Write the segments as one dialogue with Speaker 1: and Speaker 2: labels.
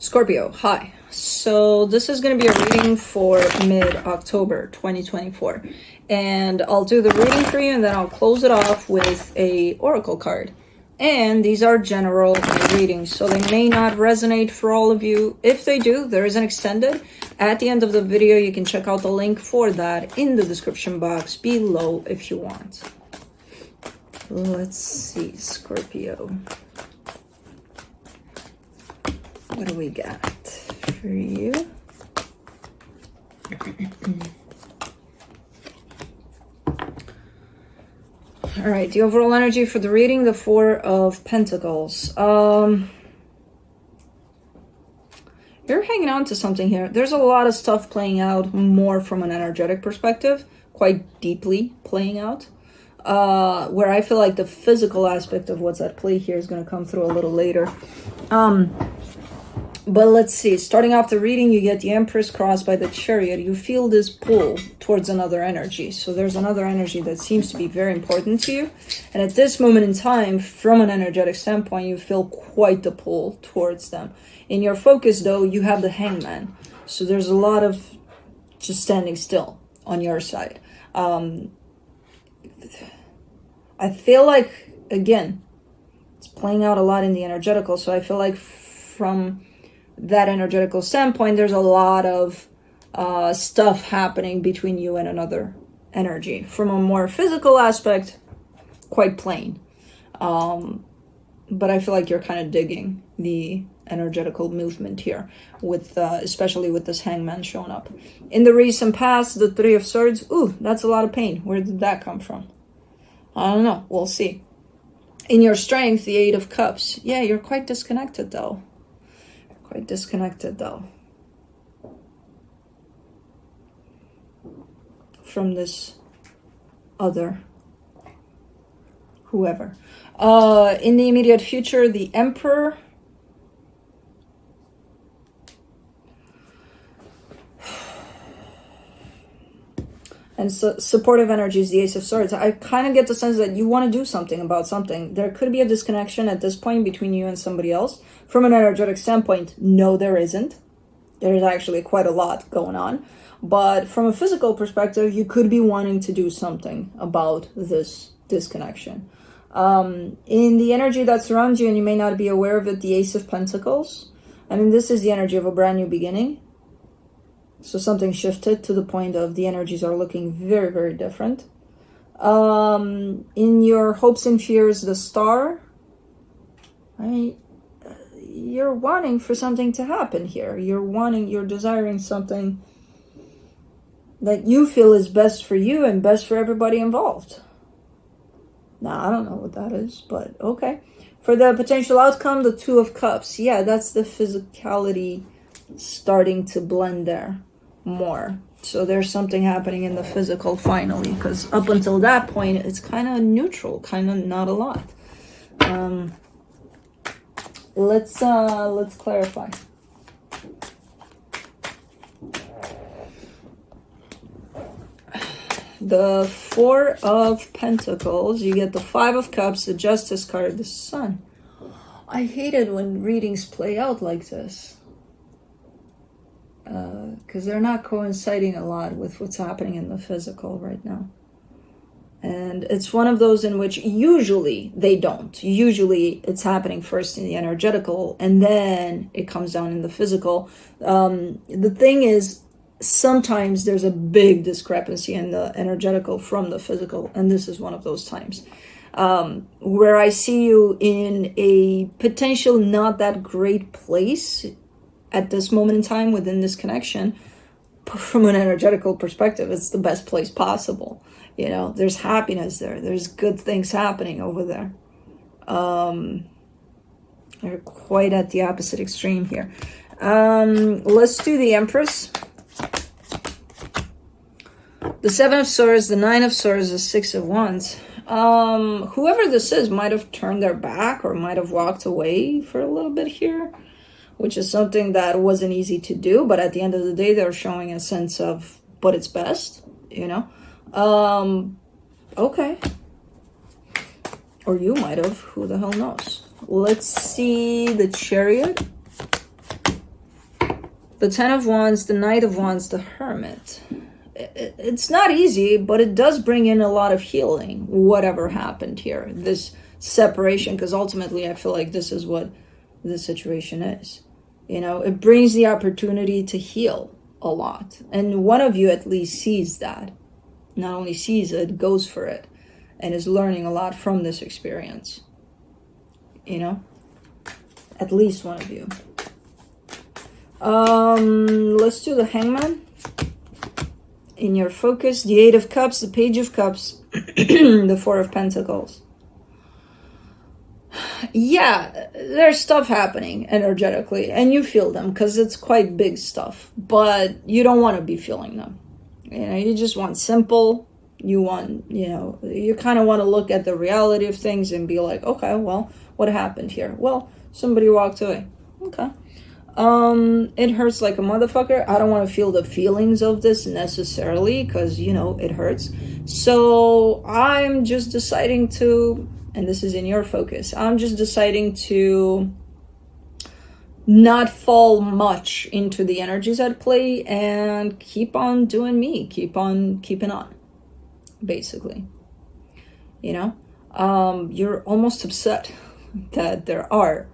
Speaker 1: Scorpio, hi. So this is going to be a reading for mid-October 2024. And I'll do the reading for you and then I'll close it off with a oracle card. And these are general readings, so they may not resonate for all of you. If they do, there is an extended. At the end of the video, you can check out the link for that in the description box below if you want. Let's see, Scorpio. What do we got for you? All right, the overall energy for the reading, the Four of Pentacles. You're hanging on to something here. There's a lot of stuff playing out more from an energetic perspective, quite deeply playing out. Where I feel like the physical aspect of what's at play here is going to come through a little later. But let's see, starting off the reading, you get the Empress crossed by the Chariot. You feel this pull towards another energy. So there's another energy that seems to be very important to you. And at this moment in time, from an energetic standpoint, you feel quite the pull towards them. In your focus, though, you have the Hangman. So there's a lot of just standing still on your side. I feel like, again, it's playing out a lot in the energetical. So I feel like from that energetical standpoint, there's a lot of stuff happening between you and another energy. From a more physical aspect, quite plain. But I feel like you're kind of digging the energetical movement here, with especially with this Hangman showing up. In the recent past, the Three of Swords, ooh, that's a lot of pain. Where did that come from? I don't know. We'll see. In your strength, the Eight of Cups. Yeah, you're quite disconnected, though. Quite disconnected, though, from this other whoever. In the immediate future, the Emperor. And so supportive energy is the Ace of Swords. I kind of get the sense that you want to do something about something. There could be a disconnection at this point between you and somebody else. From an energetic standpoint, no, there isn't. There's actually quite a lot going on. But from a physical perspective, you could be wanting to do something about this disconnection. In the energy that surrounds you, and you may not be aware of it, the Ace of Pentacles. I mean, this is the energy of a brand new beginning. So something shifted to the point of the energies are looking very, very different. In your hopes and fears, the Star, you're wanting for something to happen here. You're desiring something that you feel is best for you and best for everybody involved. Now, I don't know what that is, but okay. For the potential outcome, the Two of Cups. Yeah, that's the physicality starting to blend there more. So there's something happening in the physical finally, because up until that point it's kind of neutral, kind of not a lot. Let's clarify. The Four of Pentacles, you get the Five of Cups, the Justice card, the Sun. I hate it when readings play out like this, because they're not coinciding a lot with what's happening in the physical right now. And it's one of those in which usually they don't. Usually it's happening first in the energetical and then it comes down in the physical. The thing is, sometimes there's a big discrepancy in the energetical from the physical, and this is one of those times. Where I see you in a potential not that great place at this moment in time within this connection. From an energetical perspective, it's the best place possible. You know, there's happiness there. There's good things happening over there. They're quite at the opposite extreme here. Let's do the Empress. The Seven of Swords, the Nine of Swords, the Six of Wands. Whoever this is might have turned their back or might have walked away for a little bit here, which is something that wasn't easy to do, but at the end of the day, they're showing a sense of, but it's best, you know? Okay. Or you might have, who the hell knows? Let's see the Chariot. The Ten of Wands, the Knight of Wands, the Hermit. It's not easy, but it does bring in a lot of healing, whatever happened here. This separation, because ultimately I feel like this is what this situation is. You know, it brings the opportunity to heal a lot. And one of you at least sees that. Not only sees it, goes for it. And is learning a lot from this experience. You know? At least one of you. Let's do the Hangman. In your focus, the Eight of Cups, the Page of Cups, the Four of Pentacles. Yeah, there's stuff happening energetically, and you feel them because it's quite big stuff, but you don't want to be feeling them. You know, you just want simple. You want, you know, you kind of want to look at the reality of things and be like, okay, well, what happened here? Well, somebody walked away. Okay. It hurts like a motherfucker. I don't want to feel the feelings of this necessarily because, you know, it hurts. So I'm just deciding to, and this is in your focus, I'm just deciding to not fall much into the energies at play and keep on doing me, keep on keeping on, basically. You know, you're almost upset that there are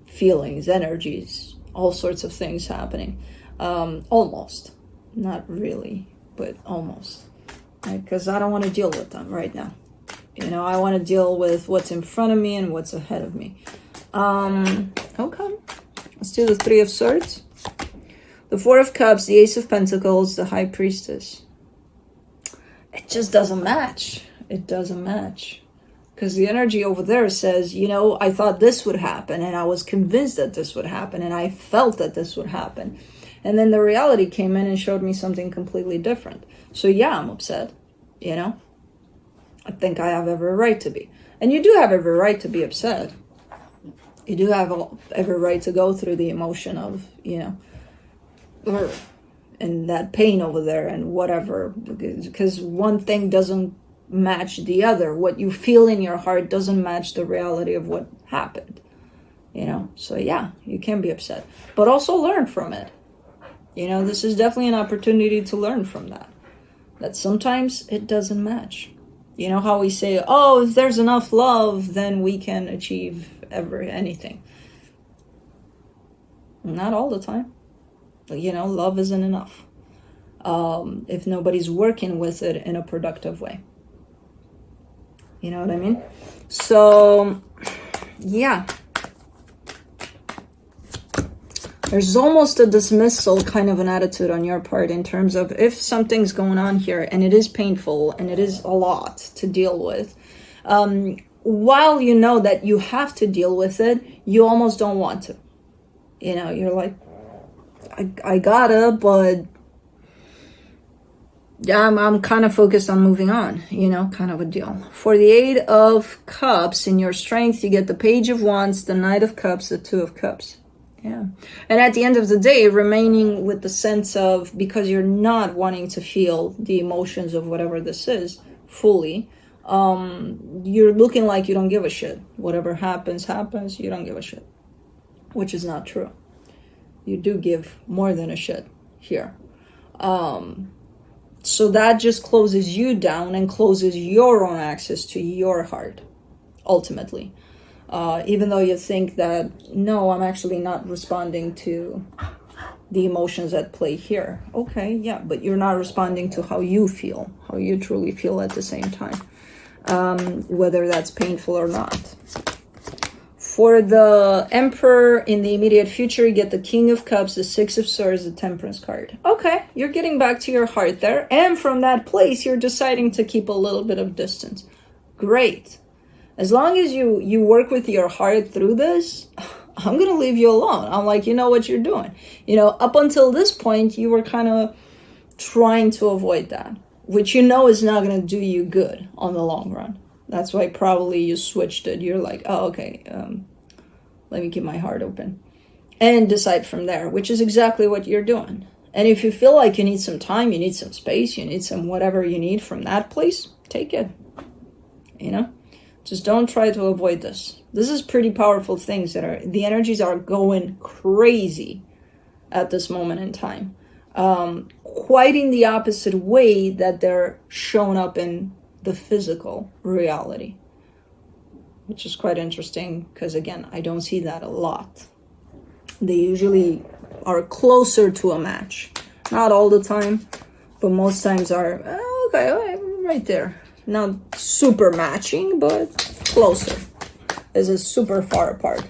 Speaker 1: feelings, energies, all sorts of things happening. Almost. Not really, but almost. Because I don't want to deal with them right now. You know, I want to deal with what's in front of me and what's ahead of me. Okay. Let's do the Three of Swords. The Four of Cups, the Ace of Pentacles, the High Priestess. It just doesn't match. It doesn't match. Because the energy over there says, you know, I thought this would happen and I was convinced that this would happen and I felt that this would happen. And then the reality came in and showed me something completely different. So yeah, I'm upset, you know. I think I have every right to be. And you do have every right to be upset. You do have every right to go through the emotion of, you know, and that pain over there and whatever. Because one thing doesn't match the other. What you feel in your heart doesn't match the reality of what happened, you know. So yeah, you can be upset, but also learn from it. You know, this is definitely an opportunity to learn from that sometimes it doesn't match. You know how we say, oh, if there's enough love, then we can achieve anything. Not all the time. You know, love isn't enough if nobody's working with it in a productive way. You know what I mean? So, yeah. There's almost a dismissal kind of an attitude on your part in terms of if something's going on here and it is painful and it is a lot to deal with, while you know that you have to deal with it, you almost don't want to. You know, you're like, I gotta, but yeah, I'm kind of focused on moving on, you know, kind of a deal. For the Eight of Cups, in your strength, you get the Page of Wands, the Knight of Cups, the Two of Cups. Yeah. And at the end of the day, remaining with the sense of, because you're not wanting to feel the emotions of whatever this is fully, you're looking like you don't give a shit. Whatever happens, happens. You don't give a shit. Which is not true. You do give more than a shit here. So that just closes you down and closes your own access to your heart, ultimately. Even though you think that, no, I'm actually not responding to the emotions at play here. Okay, yeah, but you're not responding to how you feel, how you truly feel at the same time, whether that's painful or not. For the Emperor in the immediate future, you get the King of Cups, the Six of Swords, the Temperance card. Okay, you're getting back to your heart there. And from that place, you're deciding to keep a little bit of distance. Great. As long as you work with your heart through this, I'm going to leave you alone. I'm like, you know what you're doing. You know, up until this point, you were kind of trying to avoid that, which you know is not going to do you good on the long run. That's why probably you switched it. You're like, oh, okay, let me keep my heart open and decide from there, which is exactly what you're doing. And if you feel like you need some time, you need some space, you need some whatever you need from that place, take it. You know, just don't try to avoid this. This is pretty powerful things that are, the energies are going crazy at this moment in time. Quite in the opposite way that they're shown up in the physical reality, which is quite interesting because, again, I don't see that a lot. They usually are closer to a match. Not all the time, but most times are, okay, right there. Not super matching, but closer. Is it super far apart?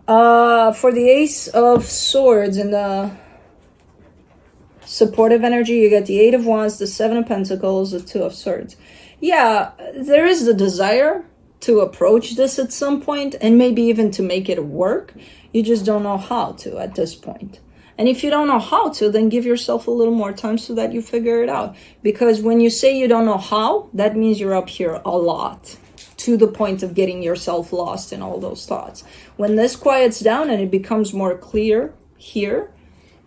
Speaker 1: For the Ace of Swords and the supportive energy, you get the Eight of Wands, the Seven of Pentacles, the Two of Swords. Yeah, there is the desire to approach this at some point and maybe even to make it work. You just don't know how to at this point. And if you don't know how to, then give yourself a little more time so that you figure it out. Because when you say you don't know how, that means you're up here a lot, to the point of getting yourself lost in all those thoughts. When this quiets down and it becomes more clear here,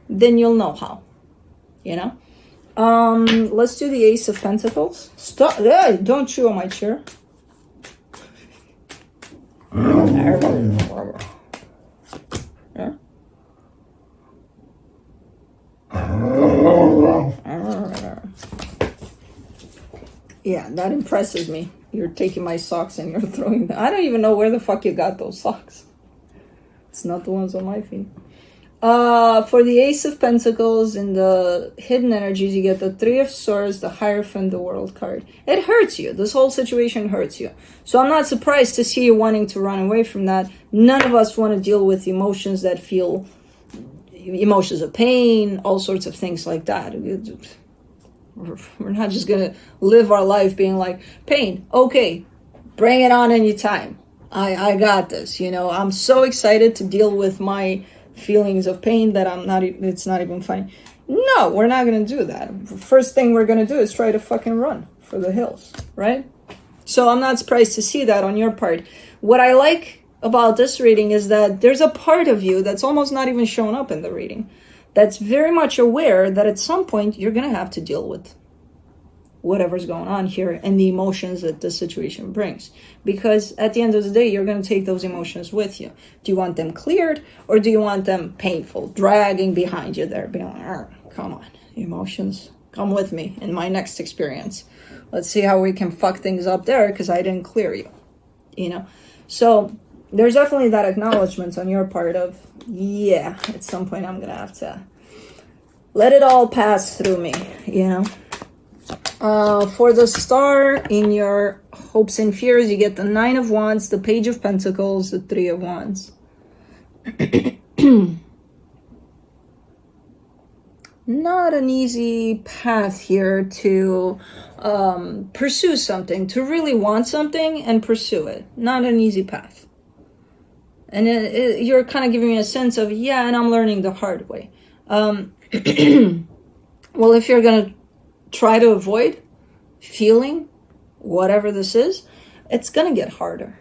Speaker 1: then you'll know how, you know? Let's do the Ace of Pentacles. Stop, hey, don't chew on my chair. Yeah. Yeah, that impresses me. You're taking my socks and you're throwing them. I don't even know where the fuck you got those socks. It's not the ones on my feet. For the Ace of Pentacles and the hidden energies, you get the Three of Swords, the Hierophant, the World card. It hurts you. This whole situation hurts you. So I'm not surprised to see you wanting to run away from that. None of us want to deal with emotions that feel emotions of pain, all sorts of things like that. We're not just gonna live our life being like, pain, okay, bring it on anytime. I got this, you know. I'm so excited to deal with my feelings of pain that it's not even funny. No, we're not gonna do that. First thing we're gonna do is try to fucking run for the hills, right? So I'm not surprised to see that on your part. What I like about this reading is that there's a part of you that's almost not even shown up in the reading, that's very much aware that at some point you're going to have to deal with whatever's going on here and the emotions that this situation brings. Because at the end of the day, you're going to take those emotions with you. Do you want them cleared, or do you want them painful, dragging behind you there, being like, come on, emotions, come with me in my next experience. Let's see how we can fuck things up there because I didn't clear you, you know? So there's definitely that acknowledgement on your part of, yeah, at some point I'm going to have to let it all pass through me, you know. For the Star in your hopes and fears, you get the Nine of Wands, the Page of Pentacles, the Three of Wands. Not an easy path here to pursue something, to really want something and pursue it. Not an easy path. And you're kind of giving me a sense of, yeah, and I'm learning the hard way. Well, if you're going to try to avoid feeling whatever this is, it's going to get harder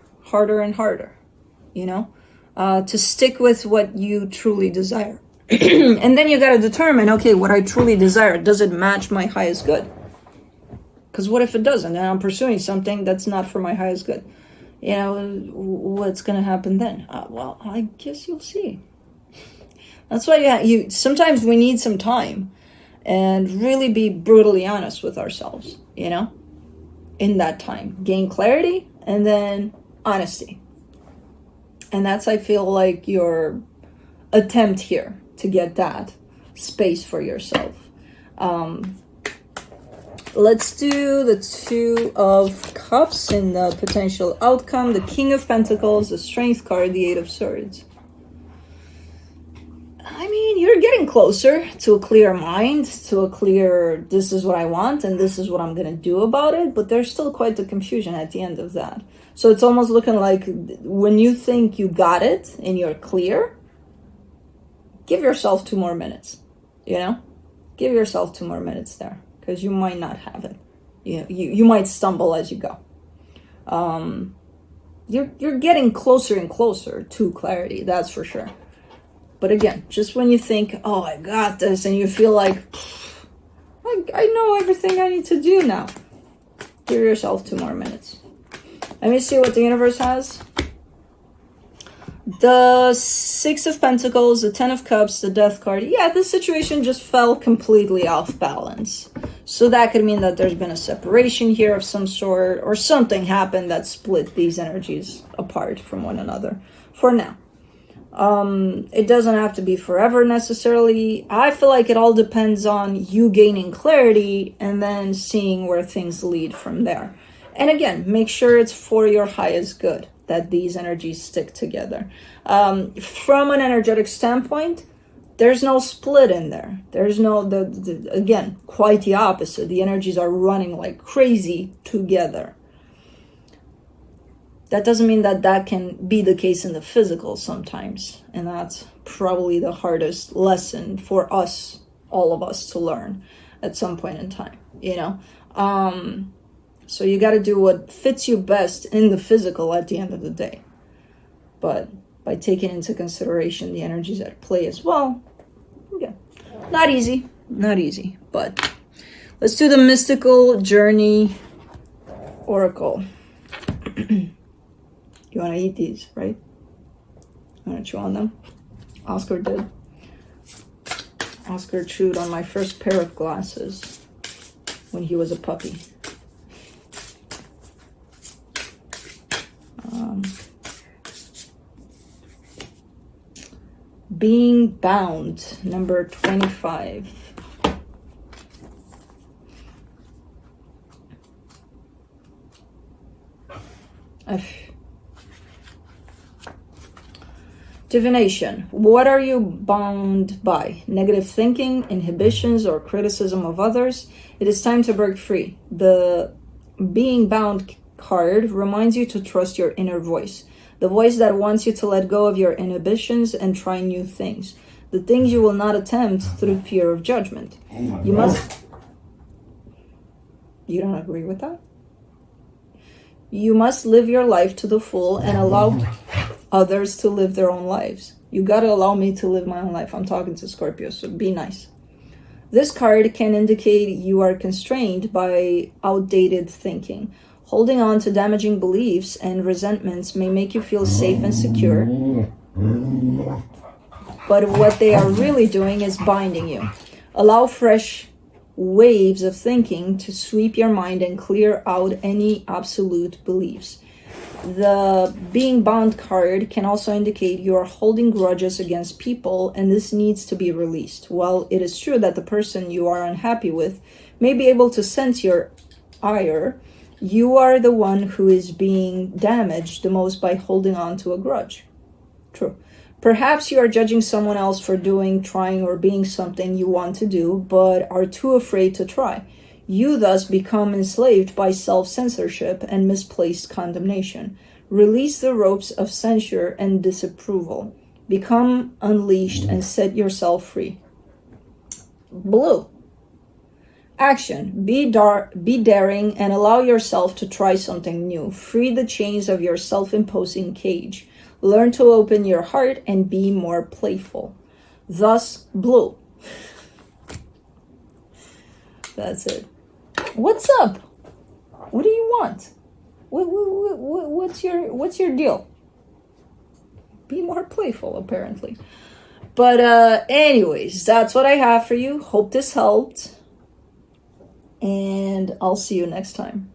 Speaker 1: and harder, you know, to stick with what you truly desire. And then you got to determine, okay, what I truly desire, does it match my highest good? Because what if it doesn't, and I'm pursuing something that's not for my highest good? You know, what's going to happen then? Well, I guess you'll see. That's why you sometimes we need some time and really be brutally honest with ourselves, you know, in that time. Gain clarity and then honesty. And that's, I feel like, your attempt here to get that space for yourself. Let's do the Two of Cups and the potential outcome. The King of Pentacles, the Strength card, the Eight of Swords. I mean, you're getting closer to a clear mind, to a clear, this is what I want and this is what I'm going to do about it. But there's still quite the confusion at the end of that. So it's almost looking like when you think you got it and you're clear, give yourself 2 more minutes, you know? Give yourself 2 more minutes there. Because you might not have it. You might stumble as you go. You're getting closer and closer to clarity, that's for sure. But again, just when you think, oh, I got this, and you feel like, I know everything I need to do now. Give yourself 2 more minutes. Let me see what the universe has. The Six of Pentacles, the Ten of Cups, the Death card. Yeah, this situation just fell completely off balance. So that could mean that there's been a separation here of some sort, or something happened that split these energies apart from one another for now. It doesn't have to be forever necessarily. I feel like it all depends on you gaining clarity and then seeing where things lead from there. And again, make sure it's for your highest good that these energies stick together. From an energetic standpoint, there's no split in there. There's no, again, quite the opposite. The energies are running like crazy together. That doesn't mean that that can be the case in the physical sometimes. And that's probably the hardest lesson for us, all of us, to learn at some point in time, you know? So you got to do what fits you best in the physical at the end of the day. But by taking into consideration the energies at play as well, yeah, not easy, but let's do the Mystical Journey Oracle. You want to eat these, right? You want to chew on them? Oscar did. Oscar chewed on my first pair of glasses when he was a puppy. Being bound, number 25. Divination. What are you bound by? Negative thinking, inhibitions, or criticism of others? It is time to break free. The being bound card reminds you to trust your inner voice. The voice that wants you to let go of your inhibitions and try new things. The things you will not attempt through fear of judgment. You must... You don't agree with that? You must live your life to the full and allow others to live their own lives. You gotta allow me to live my own life. I'm talking to Scorpio, so be nice. This card can indicate you are constrained by outdated thinking. Holding on to damaging beliefs and resentments may make you feel safe and secure, but what they are really doing is binding you. Allow fresh waves of thinking to sweep your mind and clear out any absolute beliefs. The being bound card can also indicate you are holding grudges against people, and this needs to be released. While it is true that the person you are unhappy with may be able to sense your ire, you are the one who is being damaged the most by holding on to a grudge. True. Perhaps you are judging someone else for doing, trying, or being something you want to do, but are too afraid to try. You thus become enslaved by self-censorship and misplaced condemnation. Release the ropes of censure and disapproval. Become unleashed and set yourself free. Blue. Action. Be daring and allow yourself to try something new. Free the chains of your self-imposing cage. Learn to open your heart and be more playful. Thus, blue. That's it. What's up? What do you want? What's your deal? Be more playful, apparently. But anyways, that's what I have for you. Hope this helped. And I'll see you next time.